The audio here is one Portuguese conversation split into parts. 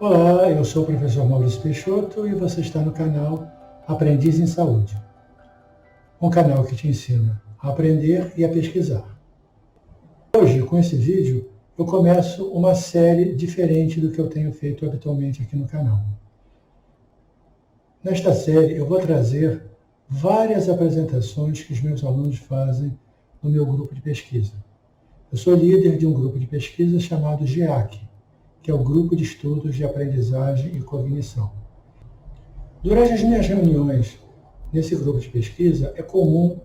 Olá, eu sou o professor Maurício Peixoto e você está no canal Aprendiz em Saúde, um canal que te ensina a aprender e a pesquisar. Hoje, com esse vídeo, eu começo uma série diferente do que eu tenho feito habitualmente aqui no canal. Nesta série, eu vou trazer várias apresentações que os meus alunos fazem no meu grupo de pesquisa. Eu sou líder de um grupo de pesquisa chamado GEAC, que é o Grupo de Estudos de Aprendizagem e Cognição. Durante as minhas reuniões nesse grupo de pesquisa, é comum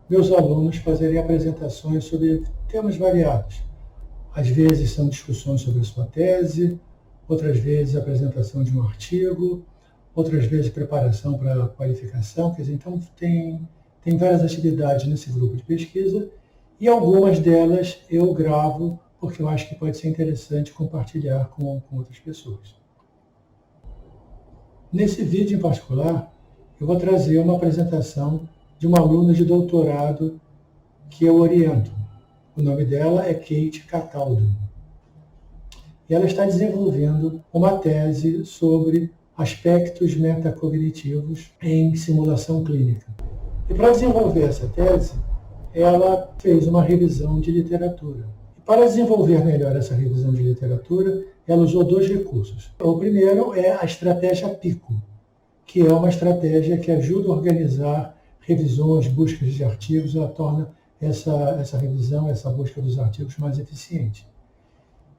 meus alunos fazerem apresentações sobre temas variados. Às vezes são discussões sobre a sua tese, outras vezes apresentação de um artigo, outras vezes preparação para a qualificação. Quer dizer, então tem várias atividades nesse grupo de pesquisa e algumas delas eu gravo porque eu acho que pode ser interessante compartilhar com outras pessoas. Nesse vídeo em particular, eu vou trazer uma apresentação de uma aluna de doutorado que eu oriento. O nome dela é Kate Cataldo. E ela está desenvolvendo uma tese sobre aspectos metacognitivos em simulação clínica. E para desenvolver essa tese, ela fez uma revisão de literatura. E para desenvolver melhor essa revisão de literatura, ela usou dois recursos. O primeiro é a estratégia PICO, que é uma estratégia que ajuda a organizar revisões, buscas de artigos, ela torna essa revisão, essa busca dos artigos mais eficiente.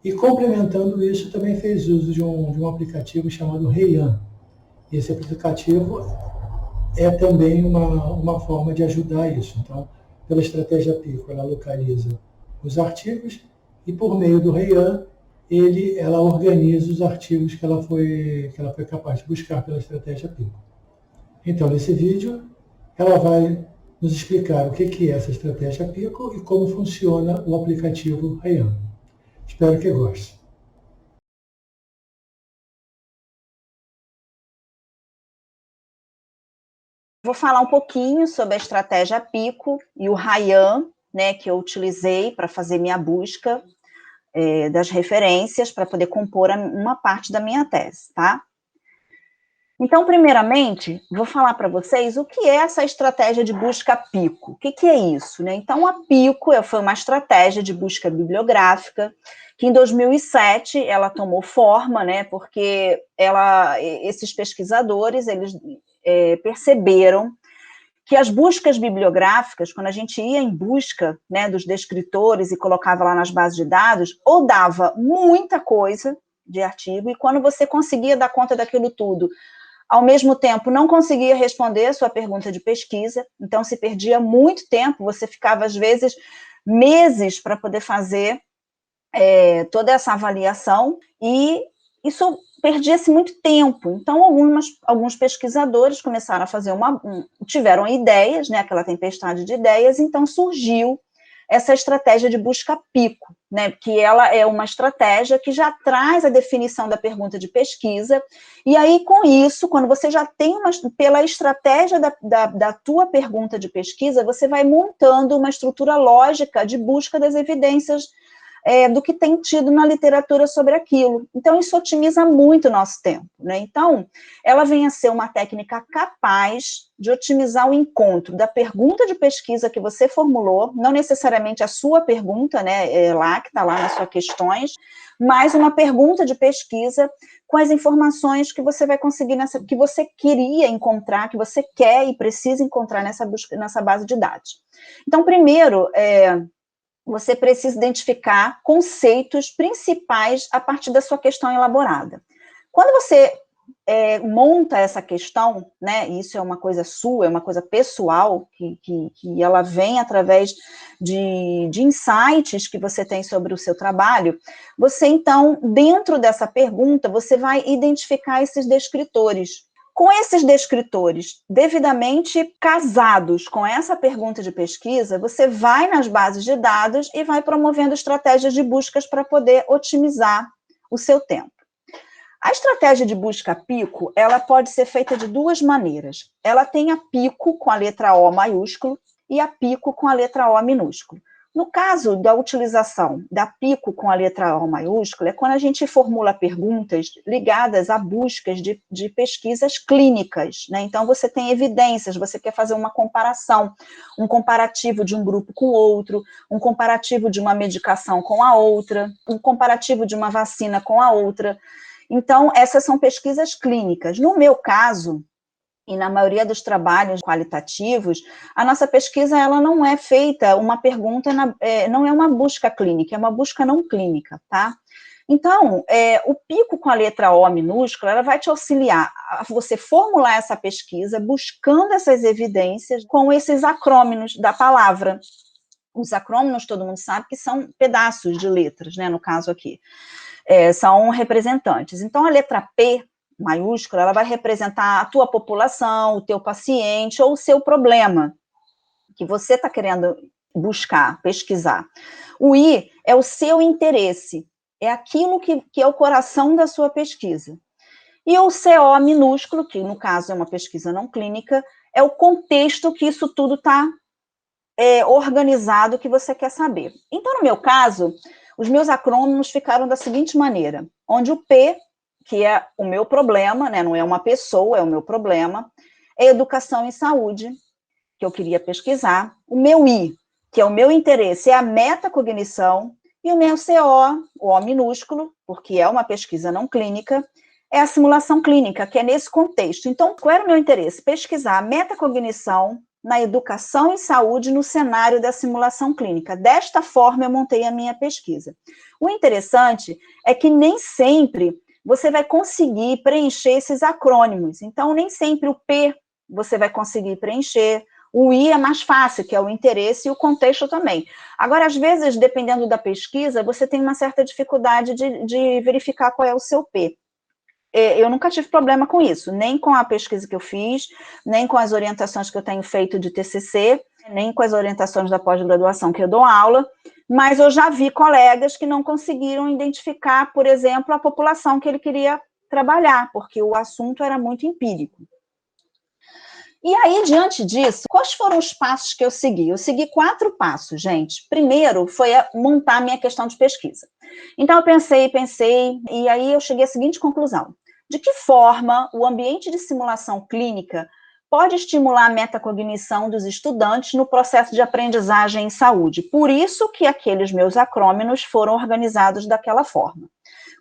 E complementando isso, também fez uso de um aplicativo chamado Heian. Esse aplicativo é também uma forma de ajudar isso. Então, pela estratégia PICO, ela localiza os artigos e por meio do Heian, ela organiza os artigos que ela foi capaz de buscar pela estratégia PICO. Então, nesse vídeo, ela vai nos explicar o que é essa estratégia PICO e como funciona o aplicativo Heian. Espero que goste. Vou falar um pouquinho sobre a estratégia PICO e o Heian, né, que eu utilizei para fazer minha busca das referências para poder compor uma parte da minha tese, tá? Então, primeiramente, vou falar para vocês o que é essa estratégia de busca PICO. O que é isso, né? Então, a PICO foi uma estratégia de busca bibliográfica que em 2007 ela tomou forma, né? Porque esses pesquisadores eles perceberam que as buscas bibliográficas, quando a gente ia em busca, né, dos descritores e colocava lá nas bases de dados, ou dava muita coisa de artigo, e quando você conseguia dar conta daquilo tudo, ao mesmo tempo não conseguia responder a sua pergunta de pesquisa, então se perdia muito tempo, você ficava às vezes meses para poder fazer toda essa avaliação, e isso perdia-se muito tempo. Então, alguns pesquisadores começaram a fazer tiveram ideias, né, aquela tempestade de ideias, então surgiu essa estratégia de busca PICO, né, que ela é uma estratégia que já traz a definição da pergunta de pesquisa, e aí, com isso, quando você já tem pela estratégia da tua pergunta de pesquisa, você vai montando uma estrutura lógica de busca das evidências do que tem tido na literatura sobre aquilo. Então, isso otimiza muito o nosso tempo, né? Então, ela vem a ser uma técnica capaz de otimizar o encontro da pergunta de pesquisa que você formulou, não necessariamente a sua pergunta, né, que está lá nas suas questões, mas uma pergunta de pesquisa com as informações que você vai conseguir que você queria encontrar, que você quer e precisa encontrar nessa base de dados. Então, primeiro, você precisa identificar conceitos principais a partir da sua questão elaborada. Quando você monta essa questão, né, isso é uma coisa sua, é uma coisa pessoal, que ela vem através de insights que você tem sobre o seu trabalho, você, então, dentro dessa pergunta, você vai identificar esses descritores. Com esses descritores devidamente casados com essa pergunta de pesquisa, você vai nas bases de dados e vai promovendo estratégias de buscas para poder otimizar o seu tempo. A estratégia de busca PICO, ela pode ser feita de duas maneiras. Ela tem a PICO com a letra O maiúsculo e a PICO com a letra O minúsculo. No caso da utilização da Pico com a letra O maiúscula, é quando a gente formula perguntas ligadas a buscas de pesquisas clínicas, né? Então, você tem evidências, você quer fazer uma comparação, um comparativo de um grupo com o outro, um comparativo de uma medicação com a outra, um comparativo de uma vacina com a outra. Então, essas são pesquisas clínicas. No meu caso, e na maioria dos trabalhos qualitativos, a nossa pesquisa ela não é feita uma pergunta, não é uma busca clínica, é uma busca não clínica, tá? Então, o Pico com a letra O minúscula, ela vai te auxiliar a você formular essa pesquisa, buscando essas evidências com esses acrômenos da palavra. Os acrômenos, todo mundo sabe que são pedaços de letras, né, no caso aqui, são representantes. Então, a letra P maiúscula, ela vai representar a tua população, o teu paciente ou o seu problema que você está querendo buscar, pesquisar. O I é o seu interesse, é aquilo que é o coração da sua pesquisa. E o CO minúsculo, que no caso é uma pesquisa não clínica, é o contexto que isso tudo está organizado que você quer saber. Então, no meu caso, os meus acrônimos ficaram da seguinte maneira, onde o P, que é o meu problema, né, não é uma pessoa, é o meu problema, é educação e saúde, que eu queria pesquisar, o meu I, que é o meu interesse, é a metacognição, e o meu CO, o O minúsculo, porque é uma pesquisa não clínica, é a simulação clínica, que é nesse contexto. Então, qual era o meu interesse? Pesquisar a metacognição na educação e saúde no cenário da simulação clínica. Desta forma, eu montei a minha pesquisa. O interessante é que nem sempre você vai conseguir preencher esses acrônimos. Então, nem sempre o P você vai conseguir preencher. O I é mais fácil, que é o interesse, e o contexto também. Agora, às vezes, dependendo da pesquisa, você tem uma certa dificuldade de verificar qual é o seu P. Eu nunca tive problema com isso, nem com a pesquisa que eu fiz, nem com as orientações que eu tenho feito de TCC, nem com as orientações da pós-graduação que eu dou aula, mas eu já vi colegas que não conseguiram identificar, por exemplo, a população que ele queria trabalhar, porque o assunto era muito empírico. E aí, diante disso, quais foram os passos que eu segui? Eu segui 4 passos, gente. Primeiro foi montar a minha questão de pesquisa. Então, eu pensei, e aí eu cheguei à seguinte conclusão. De que forma o ambiente de simulação clínica pode estimular a metacognição dos estudantes no processo de aprendizagem em saúde? Por isso que aqueles meus acrômenos foram organizados daquela forma.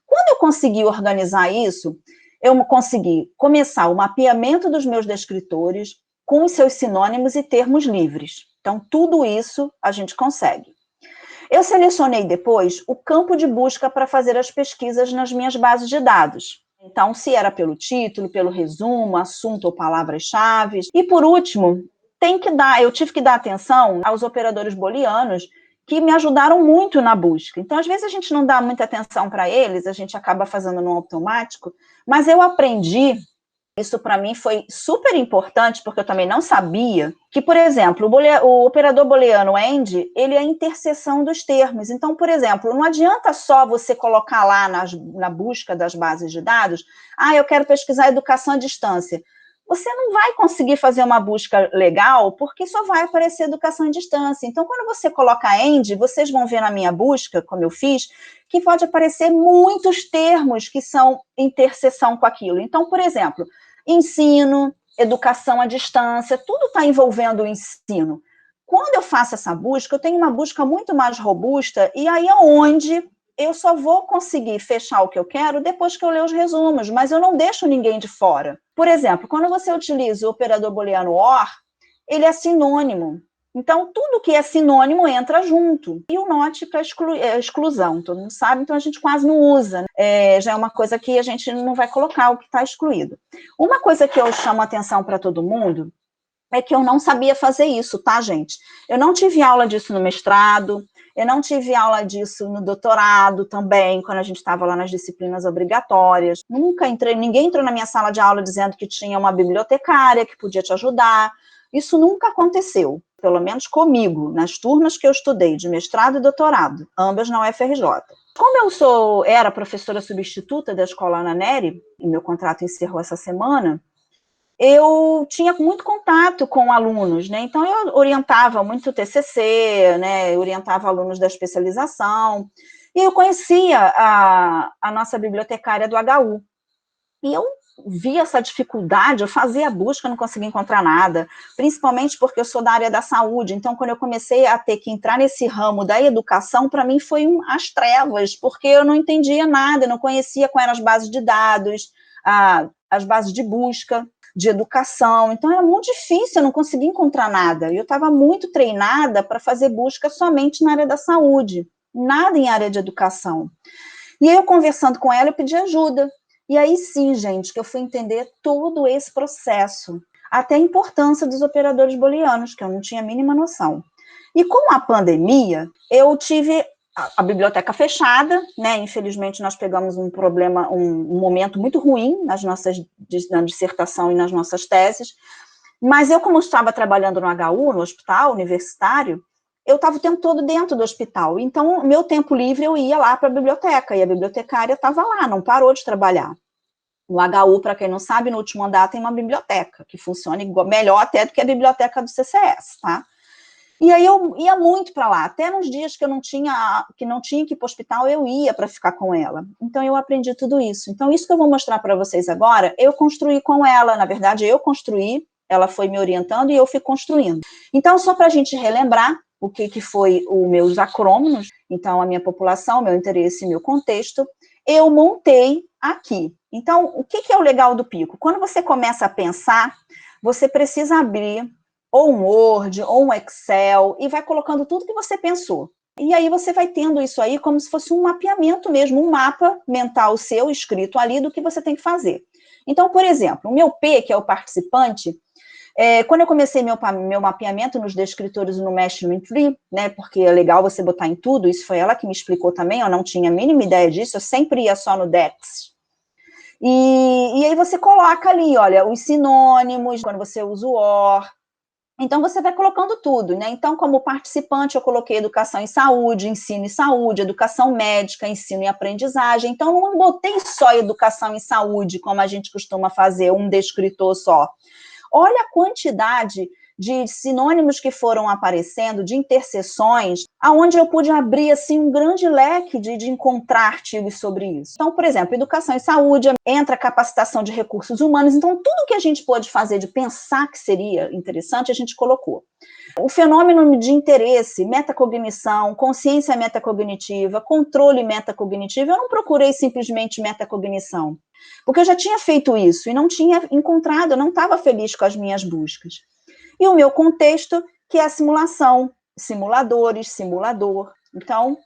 Quando eu consegui organizar isso, eu consegui começar o mapeamento dos meus descritores com os seus sinônimos e termos livres. Então, tudo isso a gente consegue. Eu selecionei depois o campo de busca para fazer as pesquisas nas minhas bases de dados. Então, se era pelo título, pelo resumo, assunto ou palavras-chave. E, por último, eu tive que dar atenção aos operadores booleanos que me ajudaram muito na busca. Então, às vezes, a gente não dá muita atenção para eles, a gente acaba fazendo no automático, mas eu aprendi, isso para mim foi super importante, porque eu também não sabia, que, por exemplo, o operador booleano AND, ele é a interseção dos termos. Então, por exemplo, não adianta só você colocar lá na busca das bases de dados, eu quero pesquisar educação à distância. Você não vai conseguir fazer uma busca legal, porque só vai aparecer educação à distância. Então, quando você coloca AND, vocês vão ver na minha busca, como eu fiz, que pode aparecer muitos termos que são interseção com aquilo. Então, por exemplo, ensino, educação à distância, tudo está envolvendo o ensino. Quando eu faço essa busca, eu tenho uma busca muito mais robusta, e aí é onde eu só vou conseguir fechar o que eu quero depois que eu ler os resumos, mas eu não deixo ninguém de fora. Por exemplo, quando você utiliza o operador booleano OR, ele é sinônimo. Então, tudo que é sinônimo entra junto. E o NOT para exclusão, todo mundo sabe, então a gente quase não usa. Já é uma coisa que a gente não vai colocar o que está excluído. Uma coisa que eu chamo a atenção para todo mundo é que eu não sabia fazer isso, tá, gente? Eu não tive aula disso no mestrado, eu não tive aula disso no doutorado também, quando a gente estava lá nas disciplinas obrigatórias. Ninguém entrou na minha sala de aula dizendo que tinha uma bibliotecária que podia te ajudar. Isso nunca aconteceu, pelo menos comigo, nas turmas que eu estudei de mestrado e doutorado, ambas na UFRJ. Como eu era professora substituta da escola Ana Nery, e meu contrato encerrou essa semana, eu tinha muito contato com alunos, né? Então, eu orientava muito o TCC, né? Eu orientava alunos da especialização, e eu conhecia a nossa bibliotecária do HU. E eu vi essa dificuldade, eu fazia a busca, não conseguia encontrar nada, principalmente porque eu sou da área da saúde, então quando eu comecei a ter que entrar nesse ramo da educação, para mim foi as trevas, porque eu não entendia nada, não conhecia quais eram as bases de dados, as bases de busca, de educação, então era muito difícil, eu não conseguia encontrar nada, e eu estava muito treinada para fazer busca somente na área da saúde, nada em área de educação. E aí eu conversando com ela, eu pedi ajuda, e aí sim, gente, que eu fui entender todo esse processo, até a importância dos operadores booleanos, que eu não tinha a mínima noção. E com a pandemia, eu tive a biblioteca fechada, né? Infelizmente, nós pegamos um problema, um momento muito ruim na dissertação e nas nossas teses, mas eu, como estava trabalhando no HU, no hospital universitário, eu estava o tempo todo dentro do hospital, então, meu tempo livre, eu ia lá para a biblioteca, e a bibliotecária estava lá, não parou de trabalhar. O HU, para quem não sabe, no último andar tem uma biblioteca, que funciona melhor até do que a biblioteca do CCS, tá? E aí eu ia muito para lá, até nos dias que eu não tinha que ir para o hospital, eu ia para ficar com ela. Então, eu aprendi tudo isso. Então, isso que eu vou mostrar para vocês agora, eu construí com ela, na verdade, eu construí, ela foi me orientando e eu fui construindo. Então, só para a gente relembrar, o que foi os meus acrônimos, então a minha população, meu interesse, meu contexto, eu montei aqui. Então, o que é o legal do Pico? Quando você começa a pensar, você precisa abrir ou um Word, ou um Excel, e vai colocando tudo que você pensou. E aí você vai tendo isso aí como se fosse um mapeamento mesmo, um mapa mental seu, escrito ali, do que você tem que fazer. Então, por exemplo, o meu P, que é o participante, quando eu comecei meu mapeamento nos descritores no Machine Tree, né, porque é legal você botar em tudo, isso foi ela que me explicou também, eu não tinha a mínima ideia disso, eu sempre ia só no Dex. E aí você coloca ali, olha, os sinônimos, quando você usa o OR, então você vai colocando tudo, né? Então, como participante, eu coloquei educação e saúde, ensino e saúde, educação médica, ensino e aprendizagem. Então, não botei só educação e saúde, como a gente costuma fazer, um descritor só. Olha a quantidade de sinônimos que foram aparecendo, de interseções, aonde eu pude abrir assim um grande leque de encontrar artigos sobre isso. Então, por exemplo, educação e saúde, entra capacitação de recursos humanos, então tudo que a gente pôde fazer de pensar que seria interessante, a gente colocou. O fenômeno de interesse, metacognição, consciência metacognitiva, controle metacognitivo, eu não procurei simplesmente metacognição, porque eu já tinha feito isso e não tinha encontrado, eu não estava feliz com as minhas buscas. E o meu contexto, que é a simulação, simuladores, simulador. Então,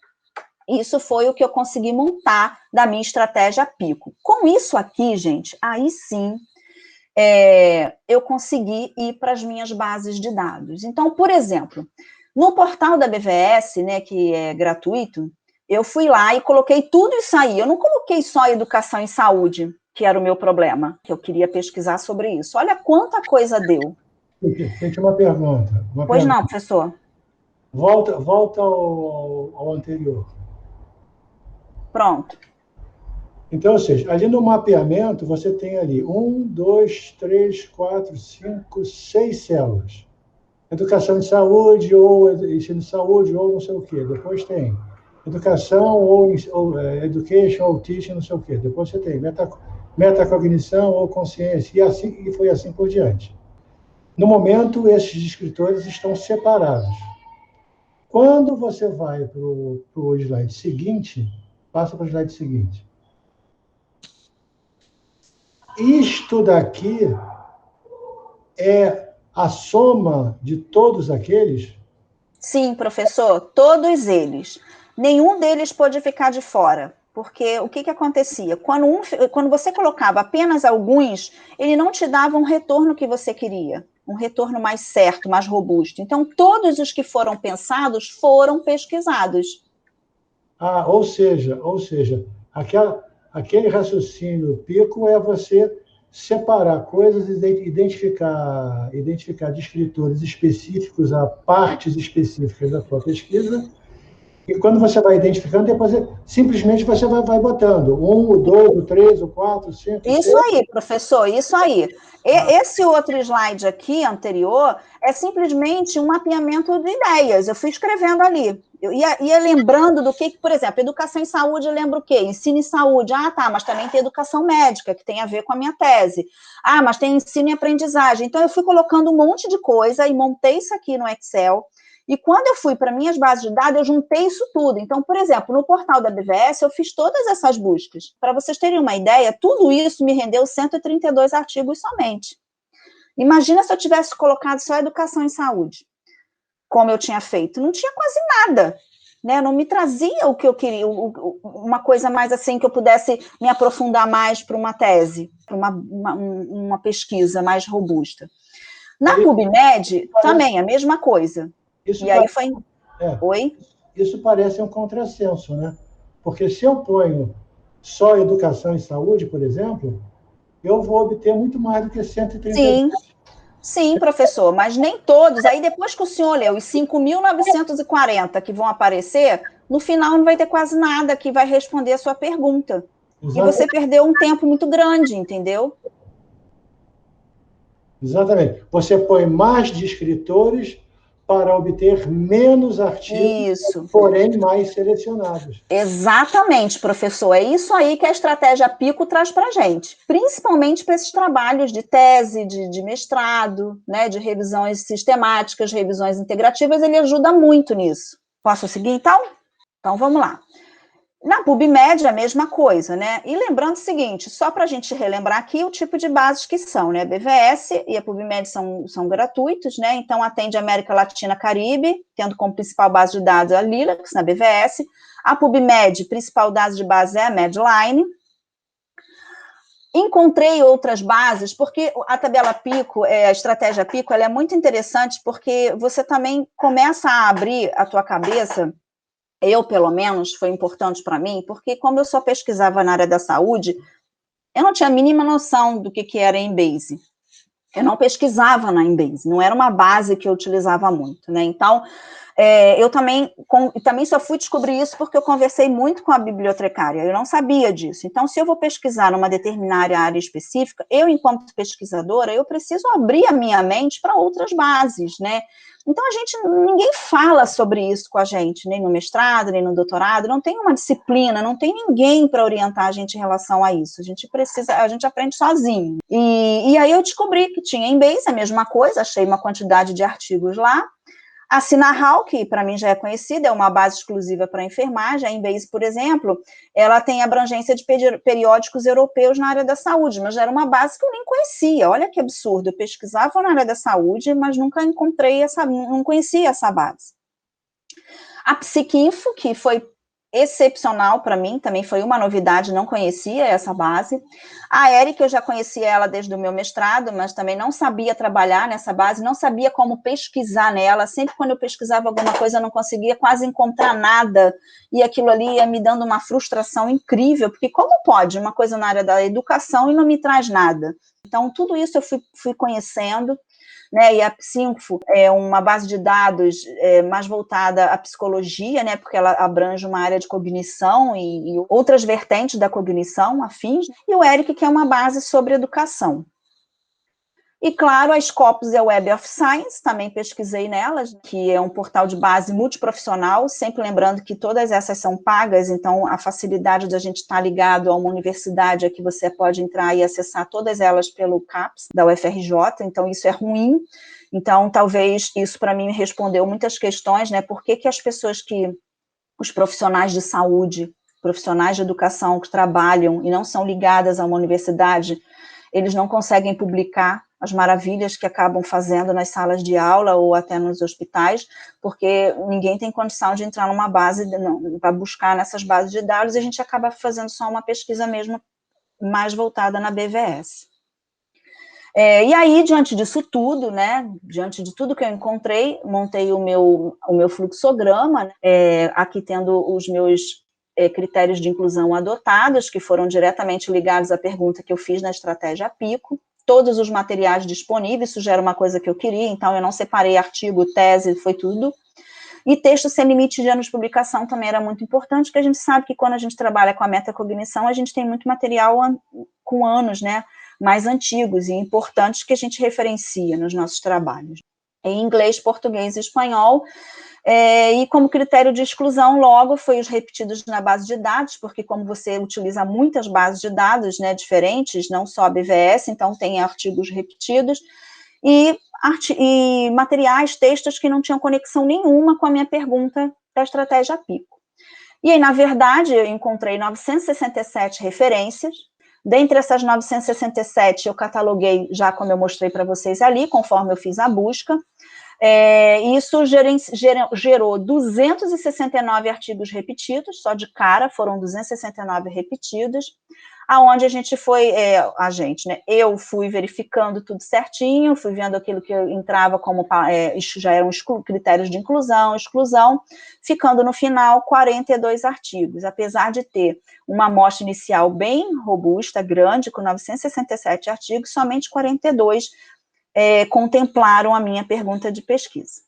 isso foi o que eu consegui montar da minha estratégia Pico. Com isso aqui, gente, aí sim, eu consegui ir para as minhas bases de dados. Então, por exemplo, no portal da BVS, né, que é gratuito, eu fui lá e coloquei tudo isso aí. Eu não coloquei só educação e saúde, que era o meu problema, que eu queria pesquisar sobre isso. Olha quanta coisa deu. Tem uma pergunta. Pois não, professor. Volta ao anterior. Pronto. Então, ou seja, ali no mapeamento, você tem ali 1, 2, 3, 4, 5, 6 células. Educação de saúde, ou ensino de saúde, ou não sei o quê. Depois tem educação, ou education, ou teaching, não sei o quê. Depois você tem metacognição ou consciência, e foi assim por diante. No momento, esses descritores estão separados. Quando você vai para o slide seguinte, passa para o slide seguinte. Isto daqui é a soma de todos aqueles? Sim, professor, todos eles. Nenhum deles pôde ficar de fora, porque o que acontecia? Quando você colocava apenas alguns, ele não te dava um retorno que você queria, um retorno mais certo, mais robusto. Então, todos os que foram pensados foram pesquisados. Ou seja, aquele raciocínio Pico é você separar coisas, identificar descritores específicos a partes específicas da sua pesquisa E quando você vai identificando, depois simplesmente você vai botando 1, o 2, o 3, o 4, o 5, o 6. Isso aí, professor, isso aí. Esse outro slide aqui, anterior, é simplesmente um mapeamento de ideias. Eu fui escrevendo ali. Eu ia lembrando do que, por exemplo, educação em saúde, eu lembro o quê? Ensino em saúde. Ah, tá, mas também tem educação médica, que tem a ver com a minha tese. Ah, mas tem ensino e aprendizagem. Então, eu fui colocando um monte de coisa e montei isso aqui no Excel. E quando eu fui para minhas bases de dados, eu juntei isso tudo. Então, por exemplo, no portal da BVS, eu fiz todas essas buscas. Para vocês terem uma ideia, tudo isso me rendeu 132 artigos somente. Imagina se eu tivesse colocado só educação em saúde, como eu tinha feito. Não tinha quase nada, né? Não me trazia o que eu queria, uma coisa mais assim, que eu pudesse me aprofundar mais para uma tese, para uma pesquisa mais robusta. Na PubMed, também a mesma coisa. E aí foi... Oi? Isso parece um contrassenso, né? Porque se eu ponho só educação e saúde, por exemplo, eu vou obter muito mais do que 130. Sim, professor, mas nem todos. Aí depois que o senhor leu os 5.940 que vão aparecer, no final não vai ter quase nada que vai responder a sua pergunta. Exatamente. E você perdeu um tempo muito grande, entendeu? Exatamente. Você põe mais descritores para obter menos artigos, porém mais selecionados. Exatamente, professor. É isso aí que a estratégia Pico traz para a gente, principalmente para esses trabalhos de tese, de mestrado, né, de revisões sistemáticas, revisões integrativas, ele ajuda muito nisso. Posso seguir, então? Então, vamos lá. Na PubMed, a mesma coisa, né? E lembrando o seguinte, só para a gente relembrar aqui o tipo de bases que são, né? A BVS e a PubMed são gratuitos, né? Então, atende a América Latina e Caribe, tendo como principal base de dados a Lilacs, na BVS. A PubMed, principal base de base é a Medline. Encontrei outras bases, porque a tabela Pico, a estratégia Pico, ela é muito interessante, porque você também começa a abrir a tua cabeça. Eu, pelo menos, foi importante para mim, porque como eu só pesquisava na área da saúde, eu não tinha a mínima noção do que era Embase. Eu não pesquisava na Embase, não era uma base que eu utilizava muito, né? Então, eu também só fui descobrir isso porque eu conversei muito com a bibliotecária, eu não sabia disso. Então, se eu vou pesquisar numa determinada área específica, eu, enquanto pesquisadora, eu preciso abrir a minha mente para outras bases, né? Então, ninguém fala sobre isso com a gente, nem no mestrado, nem no doutorado, não tem uma disciplina, não tem ninguém para orientar a gente em relação a isso, a gente aprende sozinho. E aí eu descobri que tinha Embase, a mesma coisa, achei uma quantidade de artigos lá. A Sinahal, que para mim já é conhecida, é uma base exclusiva para enfermagem. A Embase, por exemplo, ela tem abrangência de periódicos europeus na área da saúde, mas já era uma base que eu nem conhecia. Olha que absurdo, eu pesquisava na área da saúde, mas nunca não conhecia essa base. A Psiquinfo, que foi excepcional para mim, também foi uma novidade, não conhecia essa base. A Eric, eu já conhecia ela desde o meu mestrado, mas também não sabia trabalhar nessa base, não sabia como pesquisar nela, sempre quando eu pesquisava alguma coisa, eu não conseguia quase encontrar nada, e aquilo ali ia me dando uma frustração incrível, porque como pode uma coisa na área da educação e não me traz nada? Então, tudo isso eu fui conhecendo, né, e a Psinfo é uma base de dados mais voltada à psicologia, né, porque ela abrange uma área de cognição e outras vertentes da cognição afins, e o ERIC, que é uma base sobre educação. E, claro, a Scopus e a Web of Science, também pesquisei nelas, que é um portal de base multiprofissional, sempre lembrando que todas essas são pagas, então a facilidade de a gente estar ligado a uma universidade é que você pode entrar e acessar todas elas pelo CAPS da UFRJ, então isso é ruim. Então, talvez isso para mim me respondeu muitas questões, né? Por que as pessoas os profissionais de saúde, profissionais de educação que trabalham e não são ligadas a uma universidade, eles não conseguem publicar as maravilhas que acabam fazendo nas salas de aula ou até nos hospitais, porque ninguém tem condição de entrar numa base, para buscar nessas bases de dados, e a gente acaba fazendo só uma pesquisa mesmo mais voltada na BVS. E aí, diante disso tudo, né, diante de tudo que eu encontrei, montei o meu fluxograma, né, aqui tendo os meus critérios de inclusão adotados, que foram diretamente ligados à pergunta que eu fiz na estratégia Pico, todos os materiais disponíveis, isso já era uma coisa que eu queria, então eu não separei artigo, tese, foi tudo. E texto sem limite de anos de publicação também era muito importante, porque a gente sabe que quando a gente trabalha com a metacognição, a gente tem muito material com anos, né, mais antigos e importantes que a gente referencia nos nossos trabalhos. Em inglês, português e espanhol, e como critério de exclusão, logo, foi os repetidos na base de dados, porque como você utiliza muitas bases de dados, né, diferentes, não só a BVS, então tem artigos repetidos, e materiais, textos que não tinham conexão nenhuma com a minha pergunta da estratégia Pico. E aí, na verdade, eu encontrei 967 referências. Dentre essas 967, eu cataloguei, já como eu mostrei para vocês ali, conforme eu fiz a busca. Isso gerou 269 artigos repetidos, só de cara foram 269 repetidos, aonde a gente foi, eu fui verificando tudo certinho, fui vendo aquilo que entrava como, já eram critérios de inclusão, exclusão, ficando no final 42 artigos, apesar de ter uma amostra inicial bem robusta, grande, com 967 artigos, somente 42 contemplaram a minha pergunta de pesquisa.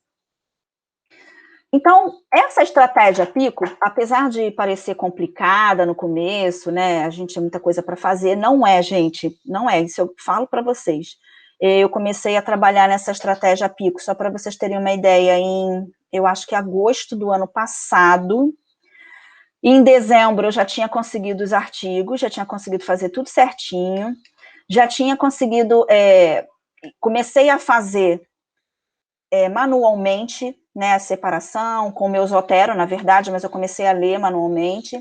Então, essa estratégia Pico, apesar de parecer complicada no começo, né, a gente tem muita coisa para fazer, não é, gente, não é, isso eu falo para vocês. Eu comecei a trabalhar nessa estratégia Pico, só para vocês terem uma ideia, eu acho que agosto do ano passado. Em dezembro eu já tinha conseguido os artigos, já tinha conseguido fazer tudo certinho, já tinha conseguido, comecei a fazer manualmente, né, a separação, com o meu Zotero, na verdade, mas eu comecei a ler manualmente.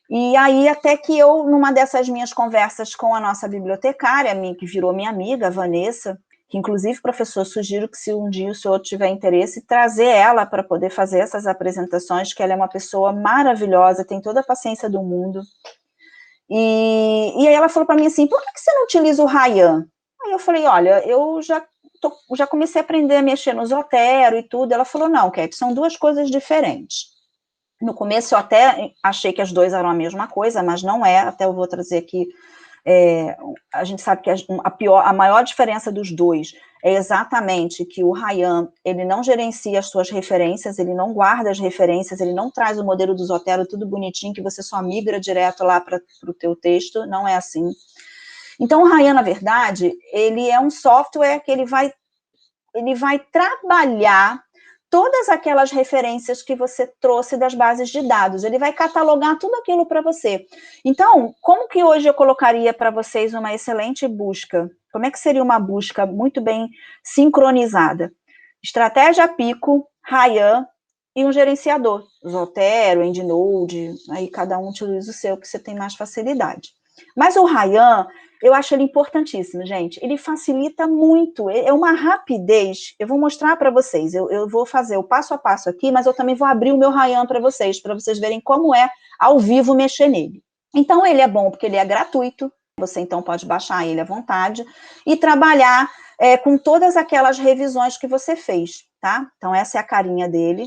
E aí, até que eu, numa dessas minhas conversas com a nossa bibliotecária, que virou minha amiga, a Vanessa, que inclusive, professor, sugiro que se um dia o senhor tiver interesse, trazer ela para poder fazer essas apresentações, que ela é uma pessoa maravilhosa, tem toda a paciência do mundo. E aí ela falou para mim assim, por que você não utiliza o Ryan? Aí eu falei, olha, eu já comecei a aprender a mexer no Zotero e tudo. Ela falou, não, Cat, são duas coisas diferentes. No começo eu até achei que as duas eram a mesma coisa, mas não é, até eu vou trazer aqui, a gente sabe que a maior diferença dos dois é exatamente que o Ryan, ele não gerencia as suas referências, ele não guarda as referências, ele não traz o modelo do Zotero tudo bonitinho, que você só migra direto lá para o teu texto, não é assim. Então, o Ryan, na verdade, ele é um software que ele vai trabalhar todas aquelas referências que você trouxe das bases de dados, ele vai catalogar tudo aquilo para você. Então, como que hoje eu colocaria para vocês uma excelente busca? Como é que seria uma busca muito bem sincronizada? Estratégia Pico, Ryan e um gerenciador, Zotero, EndNote, aí cada um utiliza o seu, que você tem mais facilidade. Mas o Ryan, eu acho ele importantíssimo, gente. Ele facilita muito, é uma rapidez. Eu vou mostrar para vocês, eu vou fazer o passo a passo aqui, mas eu também vou abrir o meu Ryan para vocês verem como é ao vivo mexer nele. Então, ele é bom porque ele é gratuito, você então pode baixar ele à vontade e trabalhar com todas aquelas revisões que você fez, tá? Então, essa é a carinha dele.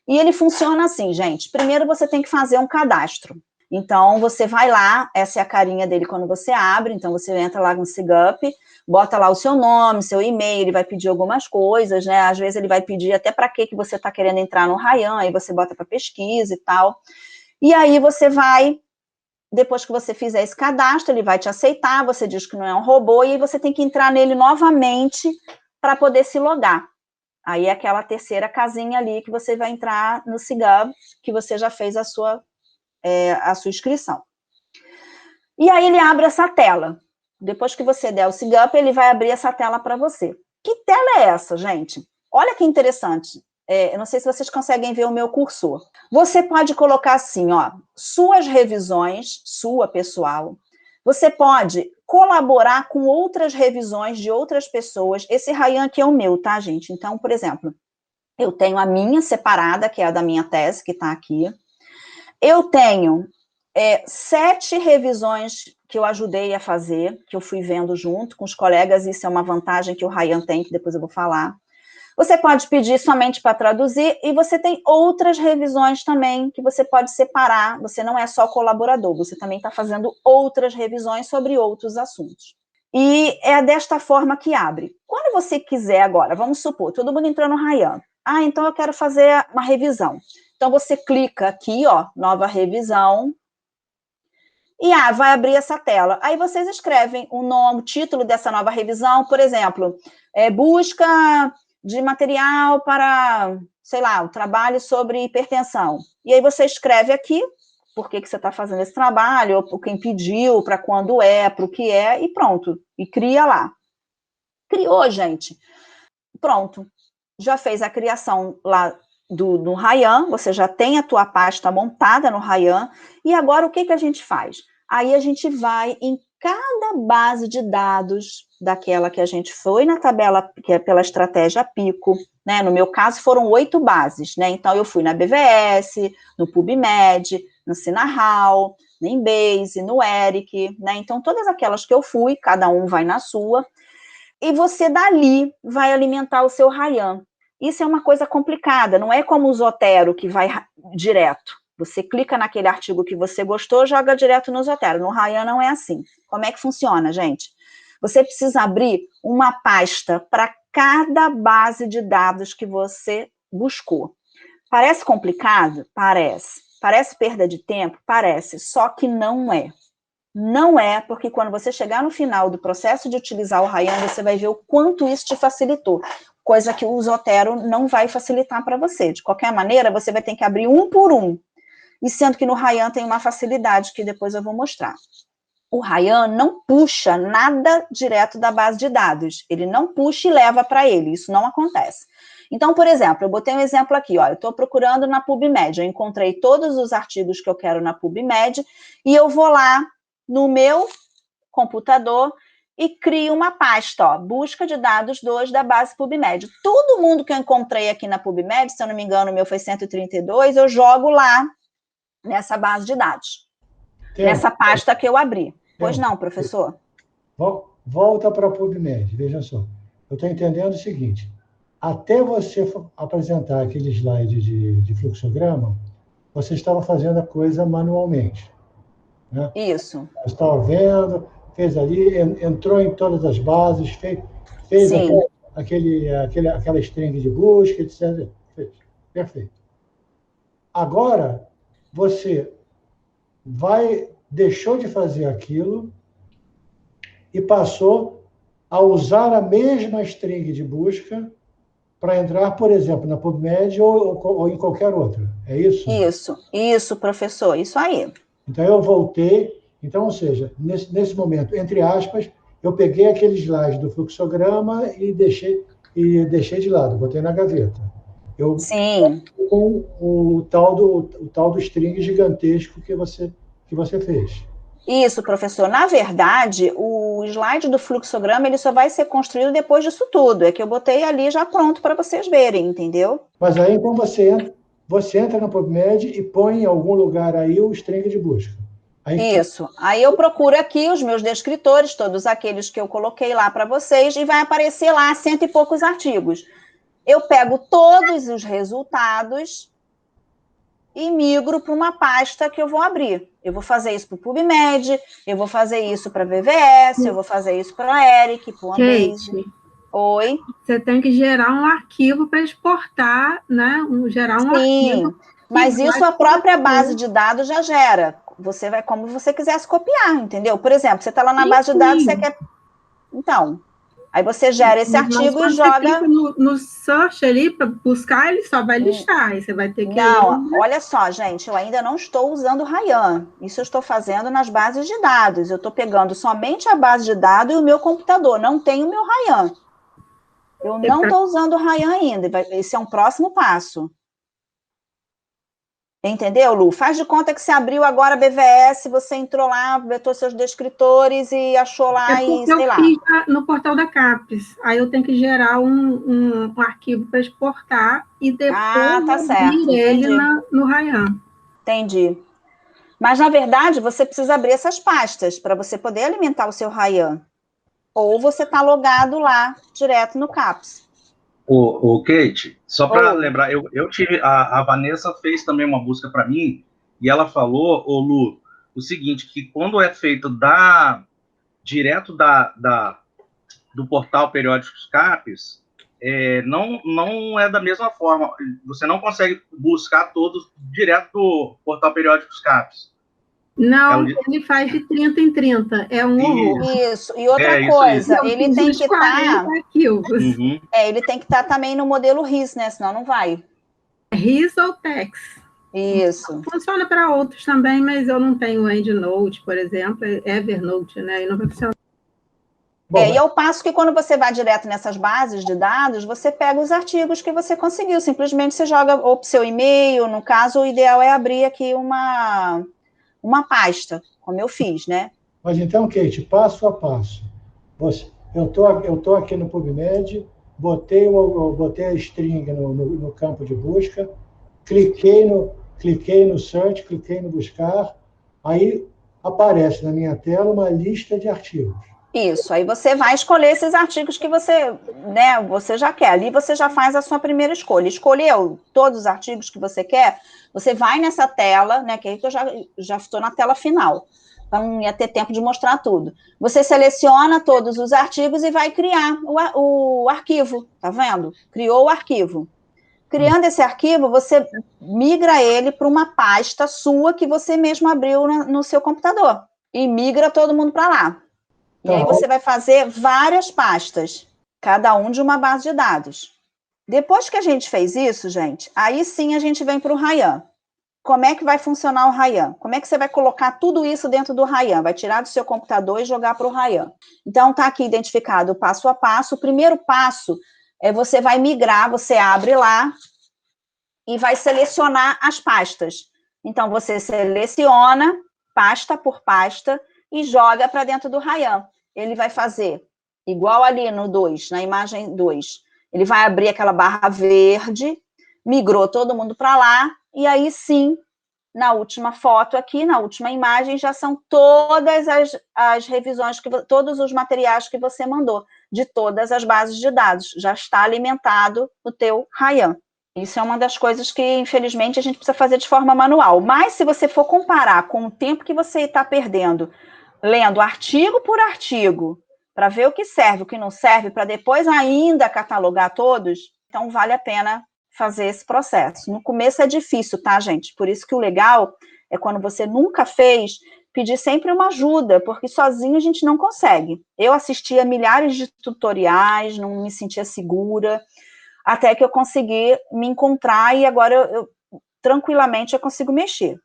E ele funciona assim, gente. Primeiro, você tem que fazer um cadastro. Então, você vai lá, essa é a carinha dele quando você abre, então você entra lá no SIGUP, bota lá o seu nome, seu e-mail, ele vai pedir algumas coisas, né? Às vezes ele vai pedir até para que você está querendo entrar no Ryan, aí você bota para pesquisa e tal. E aí você vai, depois que você fizer esse cadastro, ele vai te aceitar, você diz que não é um robô, e aí você tem que entrar nele novamente para poder se logar. Aí é aquela terceira casinha ali que você vai entrar no SIGUP, que você já fez a sua inscrição. E aí ele abre essa tela. Depois que você der o SIGUP, ele vai abrir essa tela para você. Que tela é essa, gente? Olha que interessante. Eu não sei se vocês conseguem ver o meu cursor. Você pode colocar assim, ó, suas revisões, sua pessoal. Você pode colaborar com outras revisões de outras pessoas. Esse Ryan aqui é o meu, tá, gente? Então, por exemplo, eu tenho a minha separada, que é a da minha tese, que está aqui. Eu tenho 7 revisões que eu ajudei a fazer, que eu fui vendo junto com os colegas, isso é uma vantagem que o Ryan tem, que depois eu vou falar. Você pode pedir somente para traduzir, e você tem outras revisões também, que você pode separar, você não é só colaborador, você também está fazendo outras revisões sobre outros assuntos. E é desta forma que abre. Quando você quiser agora, vamos supor, todo mundo entrou no Ryan, Ah, então eu quero fazer uma revisão. Então você clica aqui, ó, nova revisão, e vai abrir essa tela. Aí vocês escrevem o nome, o título dessa nova revisão, por exemplo, busca de material para, sei lá, o trabalho sobre hipertensão. E aí você escreve aqui por que você está fazendo esse trabalho, ou quem pediu, para quando para o que é, e pronto. E cria lá. Criou, gente. Pronto. Já fez a criação lá no Ryan, você já tem a tua pasta montada no Ryan, e agora o que a gente faz? Aí a gente vai em cada base de dados daquela que a gente foi na tabela, que é pela estratégia Pico, né? No meu caso foram 8 bases, né? Então eu fui na BVS, no PubMed, no Sinahal, no Embase, no ERIC, né? Então todas aquelas que eu fui, cada um vai na sua, e você dali vai alimentar o seu Ryan. Isso é uma coisa complicada, não é como o Zotero que vai direto. Você clica naquele artigo que você gostou, joga direto no Zotero. No Ryan não é assim. Como é que funciona, gente? Você precisa abrir uma pasta para cada base de dados que você buscou. Parece complicado? Parece. Parece perda de tempo? Parece. Só que não é. Não é, porque quando você chegar no final do processo de utilizar o Ryan, você vai ver o quanto isso te facilitou, coisa que o Zotero não vai facilitar para você. De qualquer maneira, você vai ter que abrir um por um, e sendo que no Ryan tem uma facilidade que depois eu vou mostrar. O Ryan não puxa nada direto da base de dados, ele não puxa e leva para ele, isso não acontece. Então, por exemplo, eu botei um exemplo aqui, ó, eu estou procurando na PubMed, eu encontrei todos os artigos que eu quero na PubMed, e eu vou lá no meu computador e crio uma pasta, ó, busca de dados 2 da base PubMed. Todo mundo que eu encontrei aqui na PubMed, se eu não me engano, o meu foi 132, eu jogo lá nessa base de dados, nessa pasta que eu abri. Pois não, professor? Volta para a PubMed, veja só. Eu estou entendendo o seguinte, até você apresentar aquele slide de fluxograma, você estava fazendo a coisa manualmente. Né? Isso. Você estava vendo, fez ali, entrou em todas as bases, fez aquela string de busca, etc. Fez. Perfeito. Agora, você deixou de fazer aquilo e passou a usar a mesma string de busca para entrar, por exemplo, na PubMed ou em qualquer outra. É isso? Isso, professor, isso aí. Então, eu voltei. Então, ou seja, nesse momento, entre aspas, eu peguei aquele slide do fluxograma e deixei de lado, botei na gaveta. Sim. Com o tal do string gigantesco que você fez. Isso, professor. Na verdade, o slide do fluxograma ele só vai ser construído depois disso tudo. É que eu botei ali já pronto para vocês verem, entendeu? Mas aí, então, você entra na PubMed e põe em algum lugar aí o string de busca. Isso. Aí eu procuro aqui os meus descritores, todos aqueles que eu coloquei lá para vocês, e vai aparecer lá 100 e poucos artigos. Eu pego todos os resultados e migro para uma pasta que eu vou abrir. Eu vou fazer isso para o PubMed, eu vou fazer isso para a BVS, eu vou fazer isso para a ERIC, para o Embase. Oi? Você tem que gerar um arquivo para exportar, né? Gerar um arquivo. Sim, mas isso a própria base de dados já gera. Você vai como você quisesse copiar, entendeu? Por exemplo, você está lá na base de dados, você quer... Então, aí você gera esse artigo e joga... Você clica no search ali para buscar, ele só vai listar. Aí você vai ter que... Não, olha só, gente, eu ainda não estou usando o Ryan. Isso eu estou fazendo nas bases de dados. Eu estou pegando somente a base de dados e o meu computador. Não tenho o meu Ryan. Eu não estou usando o Ryan ainda. Esse é um próximo passo. Entendeu, Lu? Faz de conta que você abriu agora a BVS, você entrou lá, vetou seus descritores e achou lá e sei lá. Eu fiz no portal da CAPES. Aí eu tenho que gerar um arquivo para exportar e depois tá certo. ele no Ryan. Entendi. Mas, na verdade, você precisa abrir essas pastas para você poder alimentar o seu Ryan. Ou você está logado lá, direto no CAPES. O Kate, só para lembrar, eu tive, a Vanessa fez também uma busca para mim, e ela falou, Lu, o seguinte, que quando é feito direto do portal Periódicos CAPES, não é da mesma forma. Você não consegue buscar todos direto do portal periódicos CAPES. Não, ele faz de 30 em 30. É um horror. Isso. E outra coisa, Eu ele fiz tem uns que 40 arquivos. ele tem que estar também no modelo RIS, né? Senão não vai. RIS ou TeX. Isso. Funciona para outros também, mas eu não tenho EndNote, por exemplo, Evernote, né? E não vai funcionar. E ao passo que quando você vai direto nessas bases de dados, você pega os artigos que você conseguiu, simplesmente você joga o seu e-mail, no caso, o ideal é abrir aqui uma pasta, como eu fiz, né? Mas então, Kate, passo a passo. Eu tô aqui no PubMed, botei a string no campo de busca, cliquei no search, cliquei no buscar, aí aparece na minha tela uma lista de artigos. Isso, aí você vai escolher esses artigos que você, né, você já quer. Ali você já faz a sua primeira escolha. Escolheu todos os artigos que você quer, você vai nessa tela, né, que aí que eu já estou na tela final, para não ia ter tempo de mostrar tudo. Você seleciona todos os artigos e vai criar o arquivo, tá vendo? Criou o arquivo. Criando esse arquivo, você migra ele para uma pasta sua que você mesmo abriu no seu computador e migra todo mundo para lá. E aí você vai fazer várias pastas, cada um de uma base de dados. Depois que a gente fez isso, gente, aí sim a gente vem para o Rayyan. Como é que vai funcionar o Rayyan? Como é que você vai colocar tudo isso dentro do Rayyan? Vai tirar do seu computador e jogar para o Rayyan. Então, está aqui identificado o passo a passo. O primeiro passo é você vai migrar, você abre lá e vai selecionar as pastas. Então, você seleciona pasta por pasta e joga para dentro do Rayyan. Ele vai fazer igual ali no 2, na imagem 2. Ele vai abrir aquela barra verde, migrou todo mundo para lá, e aí sim, na última foto aqui, na última imagem, já são todas as revisões, todos os materiais que você mandou, de todas as bases de dados. Já está alimentado o teu Rayyan. Isso é uma das coisas que, infelizmente, a gente precisa fazer de forma manual. Mas, se você for comparar com o tempo que você está perdendo, lendo artigo por artigo, para ver o que serve, o que não serve, para depois ainda catalogar todos, então vale a pena fazer esse processo. No começo é difícil, tá, gente? Por isso que o legal é quando você nunca fez, pedir sempre uma ajuda, porque sozinho a gente não consegue. Eu assistia milhares de tutoriais, não me sentia segura, até que eu consegui me encontrar e agora eu tranquilamente eu consigo mexer.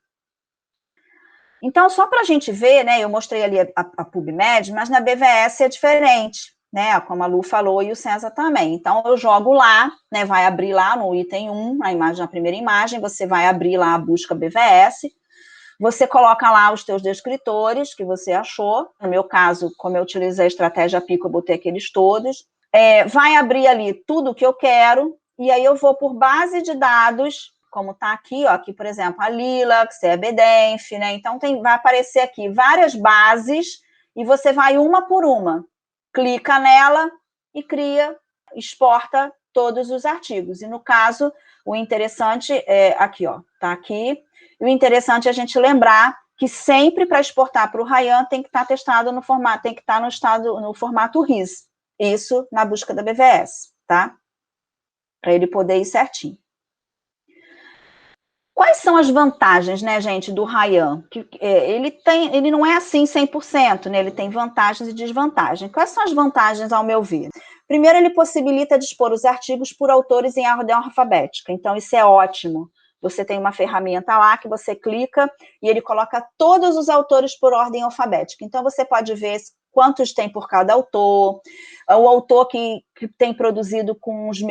Então, só para a gente ver, né, eu mostrei ali a PubMed, mas na BVS é diferente, né, como a Lu falou e o César também. Então, eu jogo lá, né, vai abrir lá no item 1, na primeira imagem, você vai abrir lá a busca BVS, você coloca lá os teus descritores que você achou, no meu caso, como eu utilizei a estratégia Pico, eu botei aqueles todos, vai abrir ali tudo que eu quero, e aí eu vou por base de dados, como está aqui, ó, aqui, por exemplo, a Lilacs, a Bedenf, né? Então, vai aparecer aqui várias bases e você vai uma por uma. Clica nela e exporta todos os artigos. E, no caso, o interessante é aqui, ó, tá aqui. E o interessante é a gente lembrar que sempre para exportar para o Rayyan tem que estar testado no formato, tem que estar no formato RIS. Isso na busca da BVS, tá? Para ele poder ir certinho. Quais são as vantagens, né, gente, do Rayyan? Ele não é assim 100%, né? Ele tem vantagens e desvantagens. Quais são as vantagens, ao meu ver? Primeiro, ele possibilita dispor os artigos por autores em ordem alfabética. Então, isso é ótimo. Você tem uma ferramenta lá que você clica e ele coloca todos os autores por ordem alfabética. Então, você pode ver quantos tem por cada autor, o autor que tem produzido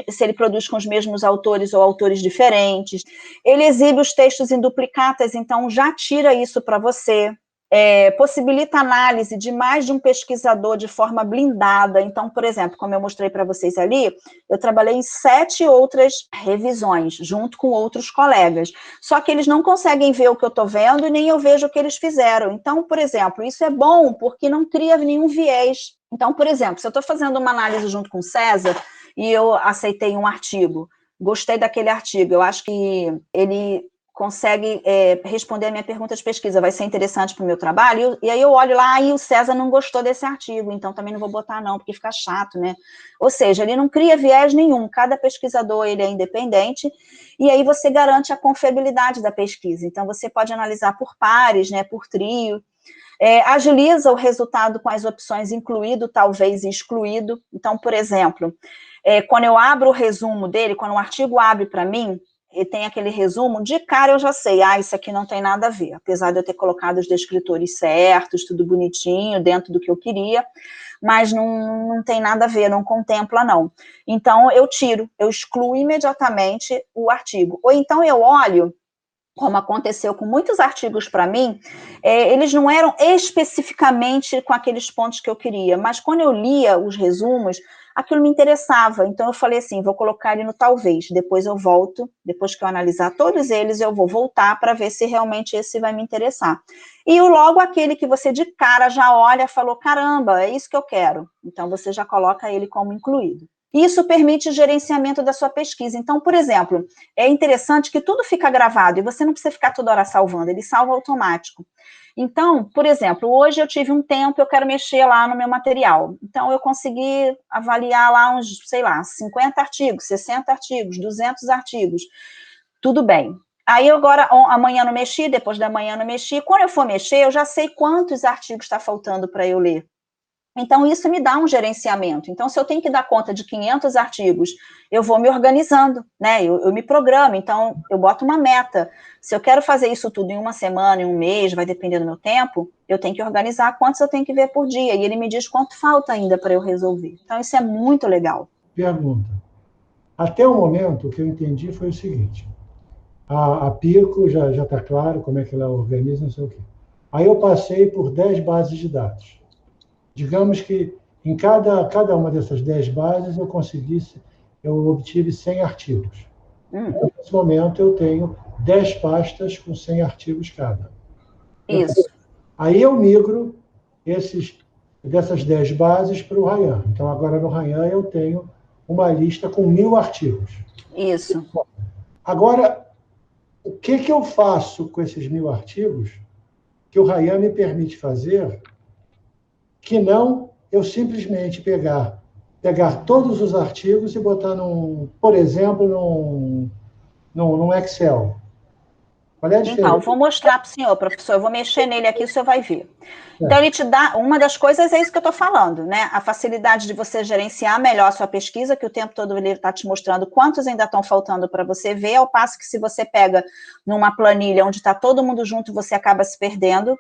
se ele produz com os mesmos autores ou autores diferentes. Ele exibe os textos em duplicatas, então já tira isso para você. Possibilita análise de mais de um pesquisador de forma blindada. Então, por exemplo, como eu mostrei para vocês ali, eu trabalhei em 7 outras revisões, junto com outros colegas. Só que eles não conseguem ver o que eu estou vendo e nem eu vejo o que eles fizeram. Então, por exemplo, isso é bom porque não cria nenhum viés. Então, por exemplo, se eu estou fazendo uma análise junto com o César e eu aceitei um artigo, gostei daquele artigo, eu acho que ele consegue responder a minha pergunta de pesquisa, vai ser interessante para o meu trabalho, e aí eu olho lá, e o César não gostou desse artigo, então também não vou botar não, porque fica chato, né? Ou seja, ele não cria viés nenhum, cada pesquisador ele é independente, e aí você garante a confiabilidade da pesquisa, então você pode analisar por pares, né, por trio, agiliza o resultado com as opções incluído, talvez e excluído, então, por exemplo, quando eu abro o resumo dele, quando o artigo abre para mim, e tem aquele resumo, de cara eu já sei, isso aqui não tem nada a ver, apesar de eu ter colocado os descritores certos, tudo bonitinho, dentro do que eu queria, mas não tem nada a ver, não contempla não. Então eu tiro, eu excluo imediatamente o artigo. Ou então eu olho, como aconteceu com muitos artigos para mim, eles não eram especificamente com aqueles pontos que eu queria, mas quando eu lia os resumos, aquilo me interessava, então eu falei assim, vou colocar ele no talvez, depois eu volto, depois que eu analisar todos eles, eu vou voltar para ver se realmente esse vai me interessar. E logo aquele que você de cara já olha, falou, caramba, é isso que eu quero, então você já coloca ele como incluído. Isso permite o gerenciamento da sua pesquisa. Então, por exemplo, é interessante que tudo fica gravado e você não precisa ficar toda hora salvando, ele salva automático. Então, por exemplo, hoje eu tive um tempo, eu quero mexer lá no meu material. Então, eu consegui avaliar lá uns, sei lá, 50 artigos, 60 artigos, 200 artigos. Tudo bem. Aí, agora, amanhã não mexi, depois da manhã não mexi. Quando eu for mexer, eu já sei quantos artigos está faltando para eu ler. Então, isso me dá um gerenciamento. Então, se eu tenho que dar conta de 500 artigos, eu vou me organizando, né? Eu me programo, então, eu boto uma meta. Se eu quero fazer isso tudo em uma semana, em um mês, vai depender do meu tempo, eu tenho que organizar quantos eu tenho que ver por dia, e ele me diz quanto falta ainda para eu resolver. Então, isso é muito legal. Pergunta. Até o momento, o que eu entendi foi o seguinte. A Pico já está claro como é que ela organiza, não sei o quê. Aí eu passei por 10 bases de dados. Digamos que em cada uma dessas 10 bases eu obtive 100 artigos. Então, nesse momento eu tenho 10 pastas com 100 artigos cada. Isso. Aí eu migro dessas 10 bases para o Ryan. Então agora no Ryan eu tenho uma lista com 1000 artigos. Isso. Agora, o que eu faço com esses 1000 artigos que o Ryan me permite fazer que não eu simplesmente pegar todos os artigos e botar por exemplo, num Excel. Qual é a diferença? Então, eu vou mostrar para o senhor, professor, eu vou mexer nele aqui, o senhor vai ver. Então, ele te dá, uma das coisas é isso que eu estou falando, né? A facilidade de você gerenciar melhor a sua pesquisa, que o tempo todo ele está te mostrando quantos ainda estão faltando para você ver, ao passo que se você pega numa planilha onde está todo mundo junto, você acaba se perdendo.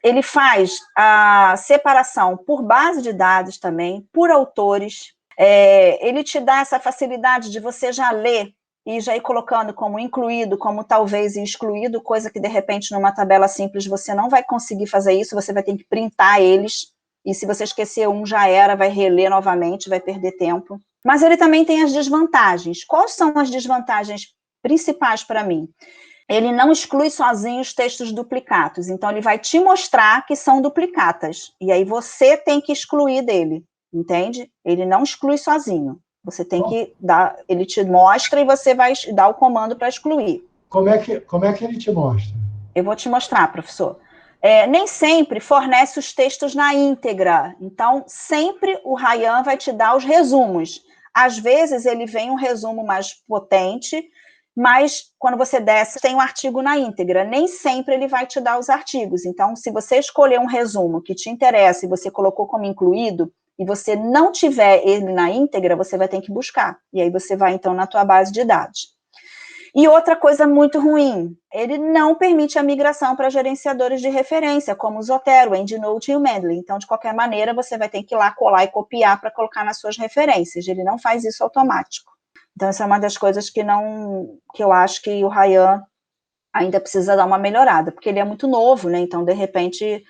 Ele faz a separação por base de dados também, por autores. Ele te dá essa facilidade de você já ler e já ir colocando como incluído, como talvez excluído, coisa que, de repente, numa tabela simples você não vai conseguir fazer isso, você vai ter que printar eles, e se você esquecer um, já era, vai reler novamente, vai perder tempo. Mas ele também tem as desvantagens. Quais são as desvantagens principais para mim? Ele não exclui sozinho os textos duplicados, então ele vai te mostrar que são duplicatas, e aí você tem que excluir dele, entende? Ele não exclui sozinho, você tem que dar, ele te mostra e você vai dar o comando para excluir. Como é que ele te mostra? Eu vou te mostrar, professor. Nem sempre fornece os textos na íntegra, então sempre o Ryan vai te dar os resumos. Às vezes ele vem um resumo mais potente, mas quando você desce, tem um artigo na íntegra. Nem sempre ele vai te dar os artigos. Então, se você escolher um resumo que te interessa e você colocou como incluído, e você não tiver ele na íntegra, você vai ter que buscar. E aí você vai, então, na tua base de dados. E outra coisa muito ruim, ele não permite a migração para gerenciadores de referência, como o Zotero, o EndNote e o Mendeley. Então, de qualquer maneira, você vai ter que ir lá colar e copiar para colocar nas suas referências. Ele não faz isso automático. Então, essa é uma das coisas que eu acho que o Ryan ainda precisa dar uma melhorada, porque ele é muito novo, né? Então, de repente,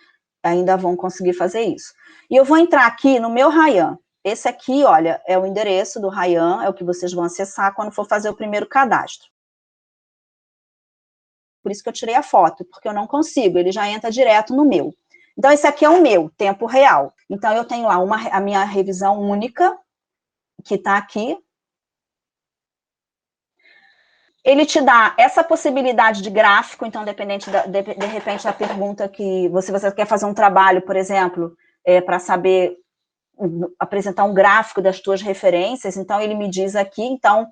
ainda vão conseguir fazer isso. E eu vou entrar aqui no meu Ryan. Esse aqui, olha, é o endereço do Ryan, é o que vocês vão acessar quando for fazer o primeiro cadastro. Por isso que eu tirei a foto, porque eu não consigo, ele já entra direto no meu. Então, esse aqui é o meu, tempo real. Então, eu tenho lá a minha revisão única, que está aqui. Ele te dá essa possibilidade de gráfico, então, dependente de repente da pergunta que você quer fazer um trabalho, por exemplo, para saber apresentar um gráfico das tuas referências, então ele me diz aqui, então,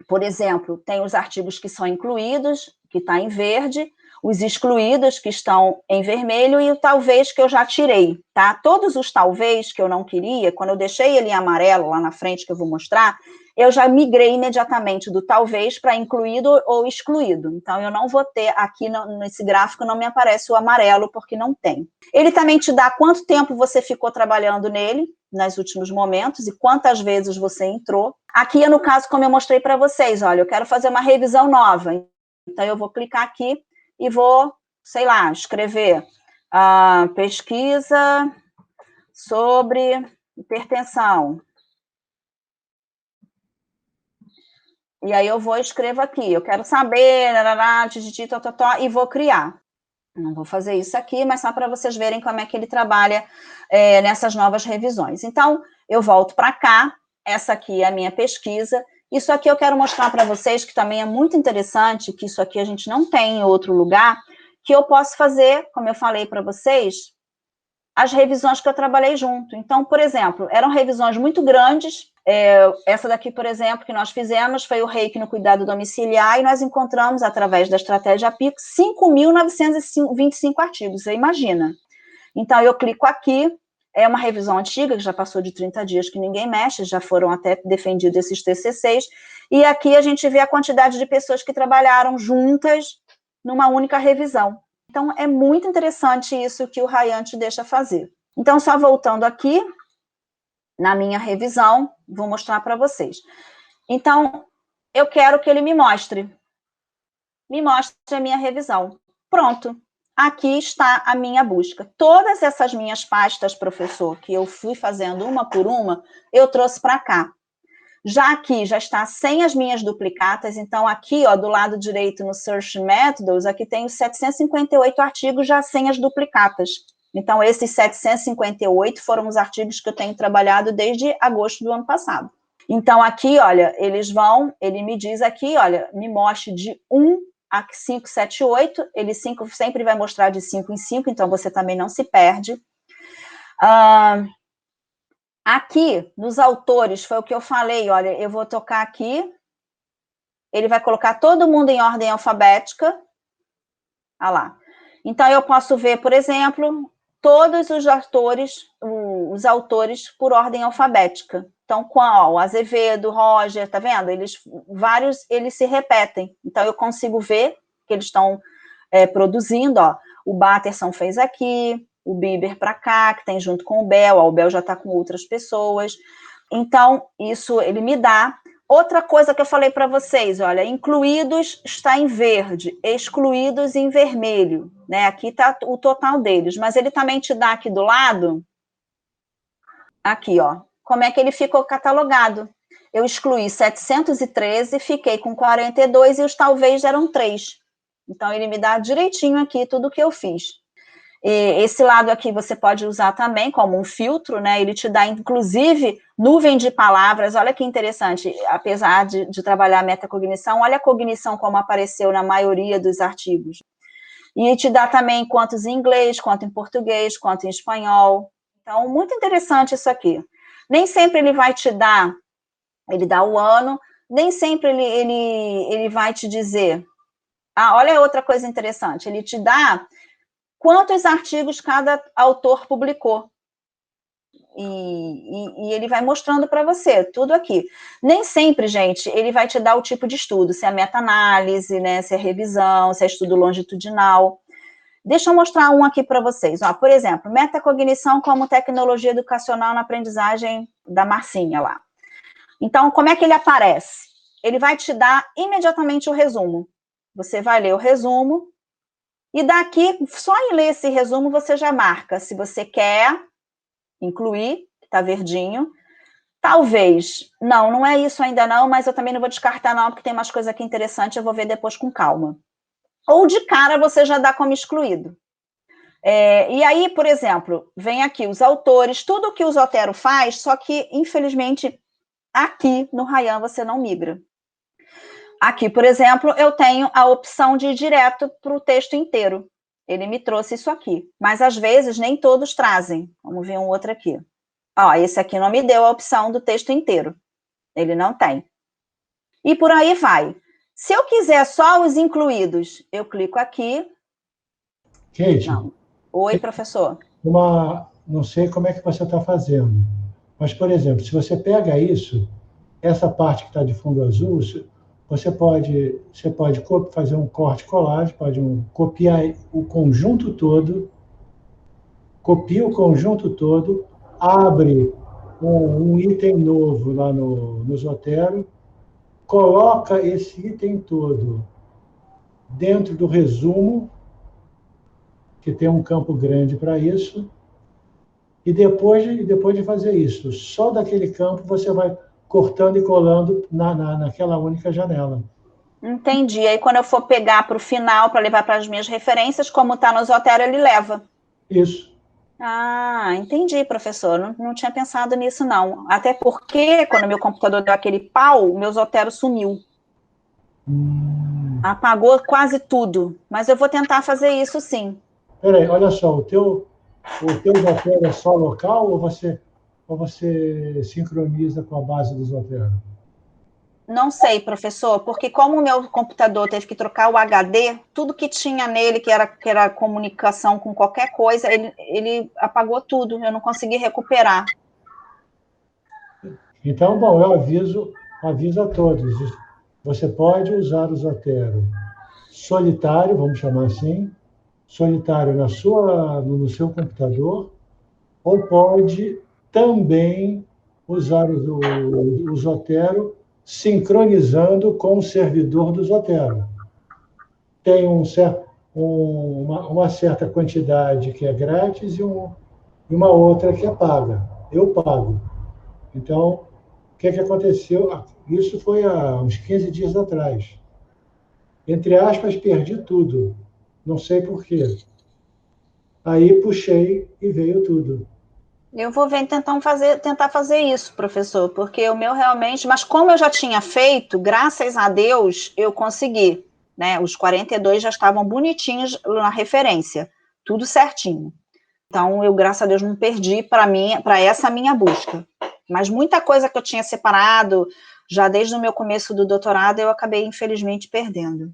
por exemplo, tem os artigos que são incluídos, que está em verde, os excluídos, que estão em vermelho, e o talvez que eu já tirei, tá? Todos os talvez que eu não queria, quando eu deixei ele em amarelo lá na frente, que eu vou mostrar, eu já migrei imediatamente do talvez para incluído ou excluído. Então, eu não vou ter aqui nesse gráfico, não me aparece o amarelo, porque não tem. Ele também te dá quanto tempo você ficou trabalhando nele, nos últimos momentos, e quantas vezes você entrou. Aqui, no caso, como eu mostrei para vocês, olha, eu quero fazer uma revisão nova. Então, eu vou clicar aqui e vou, sei lá, escrever pesquisa sobre hipertensão. E aí eu vou escrevo aqui, eu quero saber, e vou criar. Não vou fazer isso aqui, mas só para vocês verem como é que ele trabalha nessas novas revisões. Então, eu volto para cá, essa aqui é a minha pesquisa. Isso aqui eu quero mostrar para vocês, que também é muito interessante, que isso aqui a gente não tem em outro lugar, que eu posso fazer, como eu falei para vocês, as revisões que eu trabalhei junto. Então, por exemplo, eram revisões muito grandes. Essa daqui, por exemplo, que nós fizemos foi o Reiki no cuidado domiciliar, e nós encontramos, através da estratégia PICO, 5.925 artigos, você imagina. Então, eu clico aqui, é uma revisão antiga, que já passou de 30 dias, que ninguém mexe, já foram até defendidos esses TCCs, e aqui a gente vê a quantidade de pessoas que trabalharam juntas numa única revisão. Então, é muito interessante isso que o Ryan te deixa fazer. Então, só voltando aqui, na minha revisão, vou mostrar para vocês. Então, eu quero que ele me mostre a minha revisão. Pronto, aqui está a minha busca. Todas essas minhas pastas, professor, que eu fui fazendo uma por uma, eu trouxe para cá. Já aqui, já está sem as minhas duplicatas, então aqui, ó, do lado direito no Search Methods, aqui tem os 758 artigos já sem as duplicatas. Então, esses 758 foram os artigos que eu tenho trabalhado desde agosto do ano passado. Então, aqui, olha, ele me diz aqui, olha, me mostre de 1 a 578, ele sempre vai mostrar de 5 em 5, então você também não se perde. Aqui, nos autores, foi o que eu falei, olha, eu vou tocar aqui, ele vai colocar todo mundo em ordem alfabética, olha lá. Então, eu posso ver, por exemplo, todos os autores por ordem alfabética. Então, o Azevedo, Roger, tá vendo? Vários se repetem. Então, eu consigo ver que eles estão produzindo, ó. O Batterson fez aqui, o Bieber para cá, que tem junto com o Bel já está com outras pessoas. Então, isso ele me dá. Outra coisa que eu falei para vocês, olha, incluídos está em verde, excluídos em vermelho, né? Aqui está o total deles, mas ele também te dá aqui do lado, aqui, ó, como é que ele ficou catalogado. Eu excluí 713, fiquei com 42 e os talvez eram 3. Então, ele me dá direitinho aqui tudo o que eu fiz. E esse lado aqui você pode usar também como um filtro, né? Ele te dá, inclusive, nuvem de palavras. Olha que interessante, apesar de trabalhar a metacognição, olha a cognição como apareceu na maioria dos artigos. E te dá também quantos em inglês, quanto em português, quanto em espanhol. Então, muito interessante isso aqui. Nem sempre ele vai te dar, ele dá o ano, nem sempre ele vai te dizer. Olha outra coisa interessante, ele te dá quantos artigos cada autor publicou. E ele vai mostrando para você, tudo aqui. Nem sempre, gente, ele vai te dar o tipo de estudo, se é meta-análise, né, se é revisão, se é estudo longitudinal. Deixa eu mostrar um aqui para vocês. Ó, por exemplo, metacognição como tecnologia educacional na aprendizagem da Marcinha lá. Então, como é que ele aparece? Ele vai te dar imediatamente o resumo. Você vai ler o resumo, e daqui, só em ler esse resumo, você já marca se você quer incluir, está verdinho. Talvez, não é isso ainda não, mas eu também não vou descartar não, porque tem umas coisas aqui interessantes, eu vou ver depois com calma. Ou de cara você já dá como excluído. E aí, por exemplo, vem aqui os autores, tudo que o Zotero faz, só que, infelizmente, aqui no Ryan você não migra. Aqui, por exemplo, eu tenho a opção de ir direto para o texto inteiro. Ele me trouxe isso aqui. Mas, às vezes, nem todos trazem. Vamos ver um outro aqui. Ó, esse aqui não me deu a opção do texto inteiro. Ele não tem. E por aí vai. Se eu quiser só os incluídos, eu clico aqui. Kate, Não. Oi, professor. Não sei como é que você está fazendo, mas, por exemplo, se você pega isso, essa parte que está de fundo azul, você pode fazer um corte colagem, copiar o conjunto todo, copia o conjunto todo, abre um item novo lá no Zotero, coloca esse item todo dentro do resumo, que tem um campo grande para isso, e depois de fazer isso, só daquele campo você vai cortando e colando naquela única janela. Entendi. Aí, quando eu for pegar para o final, para levar para as minhas referências, como está no Zotero, ele leva. Isso. Ah, entendi, professor. Não tinha pensado nisso, não. Até porque, quando meu computador deu aquele pau, o meu Zotero sumiu. Apagou quase tudo. Mas eu vou tentar fazer isso, sim. Peraí, olha só, o teu Zotero é só local ou você sincroniza com a base do Zotero? Não sei, professor, porque como o meu computador teve que trocar o HD, tudo que tinha nele, que era comunicação com qualquer coisa, ele apagou tudo, eu não consegui recuperar. Então, bom, eu aviso a todos. Você pode usar o Zotero solitário, vamos chamar assim, solitário no seu computador, ou pode também usar o Zotero sincronizando com o servidor do Zotero. Tem uma certa quantidade que é grátis e uma outra que é paga. Eu pago. Então, o que aconteceu? Isso foi há uns 15 dias atrás. Entre aspas, perdi tudo. Não sei por quê. Aí puxei e veio tudo. Eu vou tentar fazer isso, professor, porque o meu realmente... Mas como eu já tinha feito, graças a Deus, eu consegui. Né? Os 42 já estavam bonitinhos na referência. Tudo certinho. Então, eu, graças a Deus, não perdi para essa minha busca. Mas muita coisa que eu tinha separado, já desde o meu começo do doutorado, eu acabei, infelizmente, perdendo.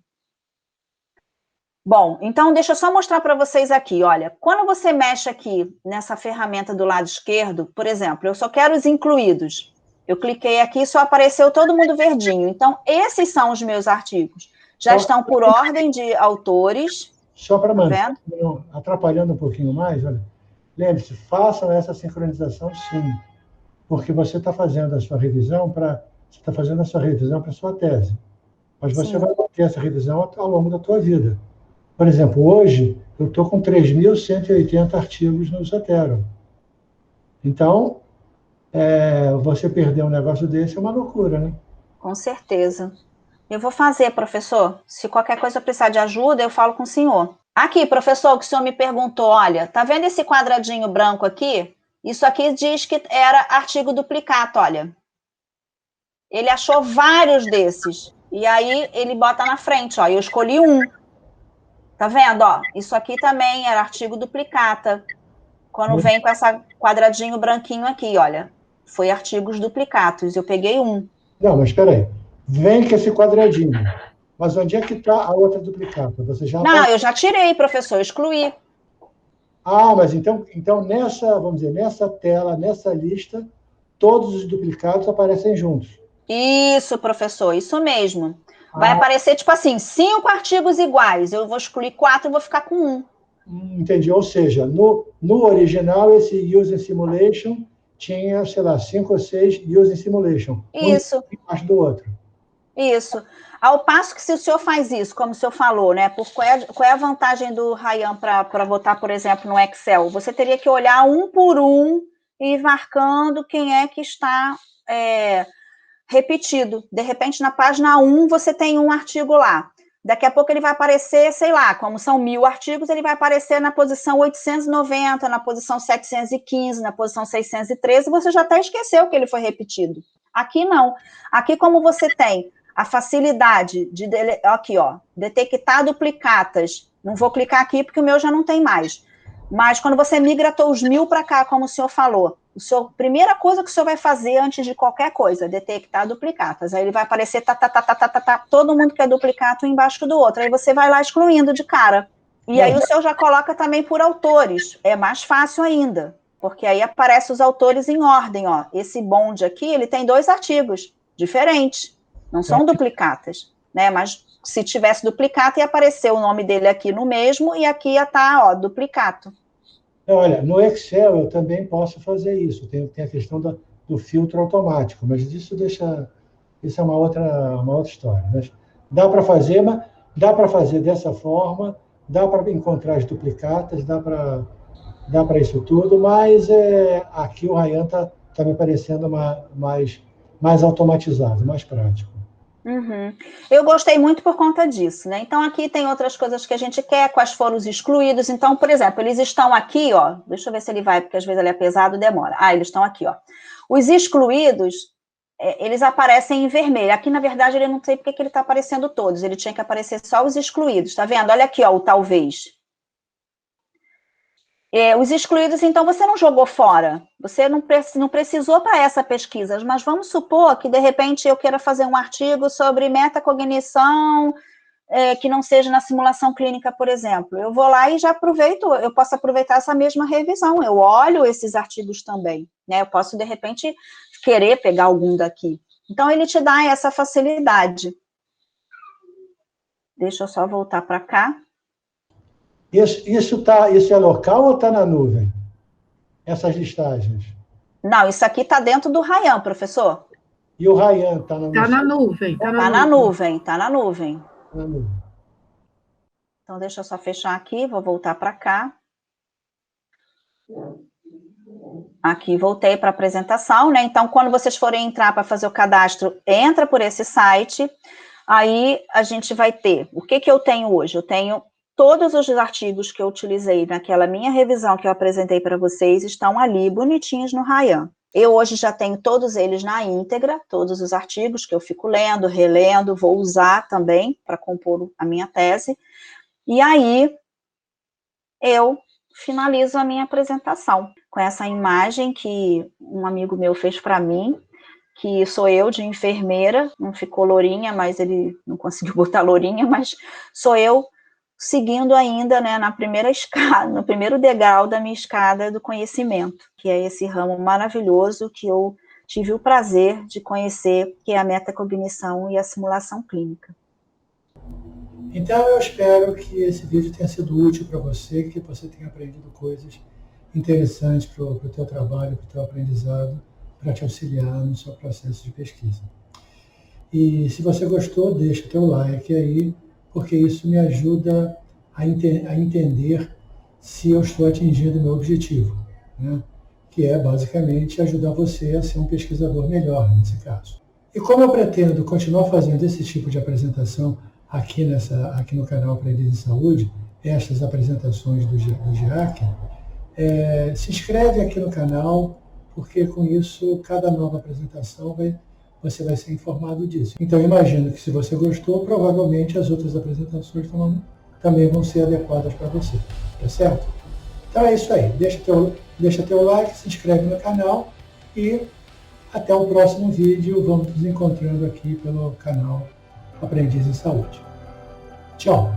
Bom, então deixa eu só mostrar para vocês aqui, olha, quando você mexe aqui nessa ferramenta do lado esquerdo, por exemplo, eu só quero os incluídos. Eu cliquei aqui e só apareceu todo mundo verdinho. Então, esses são os meus artigos. Já estão por ordem de autores. Só para manter, atrapalhando um pouquinho mais, olha, lembre-se, façam essa sincronização sim, porque você está fazendo a sua revisão para a sua tese. Mas você vai ter essa revisão ao longo da tua vida. Por exemplo, hoje eu estou com 3.180 artigos no Zotero. Então, você perder um negócio desse é uma loucura, né? Com certeza. Eu vou fazer, professor. Se qualquer coisa eu precisar de ajuda, eu falo com o senhor. Aqui, professor, o que o senhor me perguntou, olha, tá vendo esse quadradinho branco aqui? Isso aqui diz que era artigo duplicado, olha. Ele achou vários desses. E aí ele bota na frente, ó. Eu escolhi um. Tá vendo, ó? Isso aqui também era artigo duplicata. Quando vem com esse quadradinho branquinho aqui, olha. Foi artigos duplicatos. Eu peguei um. Não, mas espera aí. Vem com esse quadradinho. Mas onde é que está a outra duplicata? Você já Não, eu já tirei, professor. Excluí. Ah, mas então nessa tela, nessa lista, todos os duplicados aparecem juntos. Isso, professor. Isso mesmo. Vai aparecer, tipo assim, 5 artigos iguais. Eu vou excluir 4 e vou ficar com 1. Entendi. Ou seja, no original, esse Using Simulation tinha, sei lá, 5 ou 6 Using Simulation. Isso. Um embaixo do outro. Isso. Ao passo que se o senhor faz isso, como o senhor falou, né? Qual é a vantagem do Ryan para botar, por exemplo, no Excel? Você teria que olhar um por um e ir marcando quem é que está... repetido. De repente, na página 1, você tem um artigo lá. Daqui a pouco ele vai aparecer, sei lá, como são 1000 artigos, ele vai aparecer na posição 890, na posição 715, na posição 613, você já até esqueceu que ele foi repetido. Aqui não. Aqui, como você tem a facilidade de, aqui, ó, detectar duplicatas. Não vou clicar aqui porque o meu já não tem mais. Mas quando você migra os 1000 para cá, como o senhor falou, a primeira coisa que o senhor vai fazer antes de qualquer coisa, detectar duplicatas. Aí ele vai aparecer todo mundo que é duplicato embaixo do outro. Aí você vai lá excluindo de cara. E aí o senhor já coloca também por autores. É mais fácil ainda, porque aí aparecem os autores em ordem, ó. Esse bonde aqui, ele tem 2 artigos diferentes. Não são duplicatas, né? Mas se tivesse duplicato, ia aparecer o nome dele aqui no mesmo, e aqui ia estar, ó, duplicato. Olha, no Excel eu também posso fazer isso. Tem a questão do filtro automático, mas isso é uma outra história. Mas dá para fazer, dessa forma, dá para encontrar as duplicatas, dá para isso tudo, mas aqui o Ryan tá me parecendo mais automatizado, mais prático. Uhum. Eu gostei muito por conta disso, né? Então, aqui tem outras coisas que a gente quer, quais foram os excluídos. Então, por exemplo, eles estão aqui, ó. Deixa eu ver se ele vai, porque às vezes ele é pesado, demora. Eles estão aqui, ó. Os excluídos, eles aparecem em vermelho. Aqui, na verdade, ele não sei porque que ele está aparecendo todos. Ele tinha que aparecer só os excluídos, tá vendo? Olha aqui, ó, o talvez. Os excluídos, então, você não jogou fora. Você não precisou para essa pesquisa, mas vamos supor que, de repente, eu queira fazer um artigo sobre metacognição que não seja na simulação clínica, por exemplo. Eu vou lá e já aproveito, eu posso aproveitar essa mesma revisão. Eu olho esses artigos também, né? Eu posso, de repente, querer pegar algum daqui. Então, ele te dá essa facilidade. Deixa eu só voltar para cá. Isso é local ou está na nuvem? Essas listagens? Não, isso aqui está dentro do Ryan, professor. E o Ryan está na nuvem? Está na nuvem. Está na nuvem, está na nuvem. Na nuvem. Então, deixa eu só fechar aqui, vou voltar para cá. Aqui, voltei para a apresentação, né? Então, quando vocês forem entrar para fazer o cadastro, entra por esse site. Aí, a gente vai ter... O que eu tenho hoje? Eu tenho todos os artigos que eu utilizei naquela minha revisão que eu apresentei para vocês, estão ali, bonitinhos no Ryan. Eu hoje já tenho todos eles na íntegra, todos os artigos que eu fico lendo, relendo, vou usar também para compor a minha tese. E aí, eu finalizo a minha apresentação com essa imagem que um amigo meu fez para mim, que sou eu de enfermeira, não ficou lourinha, mas ele não conseguiu botar lourinha, mas sou eu seguindo ainda, né, na primeira escada, no primeiro degrau da minha escada do conhecimento, que é esse ramo maravilhoso que eu tive o prazer de conhecer, que é a metacognição e a simulação clínica. Então, eu espero que esse vídeo tenha sido útil para você, que você tenha aprendido coisas interessantes para o teu trabalho, para o teu aprendizado, para te auxiliar no seu processo de pesquisa. E se você gostou, deixa o teu like aí, porque isso me ajuda a entender se eu estou atingindo o meu objetivo, né? Que é basicamente ajudar você a ser um pesquisador melhor, nesse caso. E como eu pretendo continuar fazendo esse tipo de apresentação aqui no canal Aprendiz em Saúde, estas apresentações do GIAC, se inscreve aqui no canal, porque com isso, cada nova apresentação você vai ser informado disso. Então, imagino que se você gostou, provavelmente as outras apresentações também vão ser adequadas para você, tá certo? Então é isso aí, deixa teu like, se inscreve no canal e até o próximo vídeo. Vamos nos encontrando aqui pelo canal Aprendiz em Saúde. Tchau!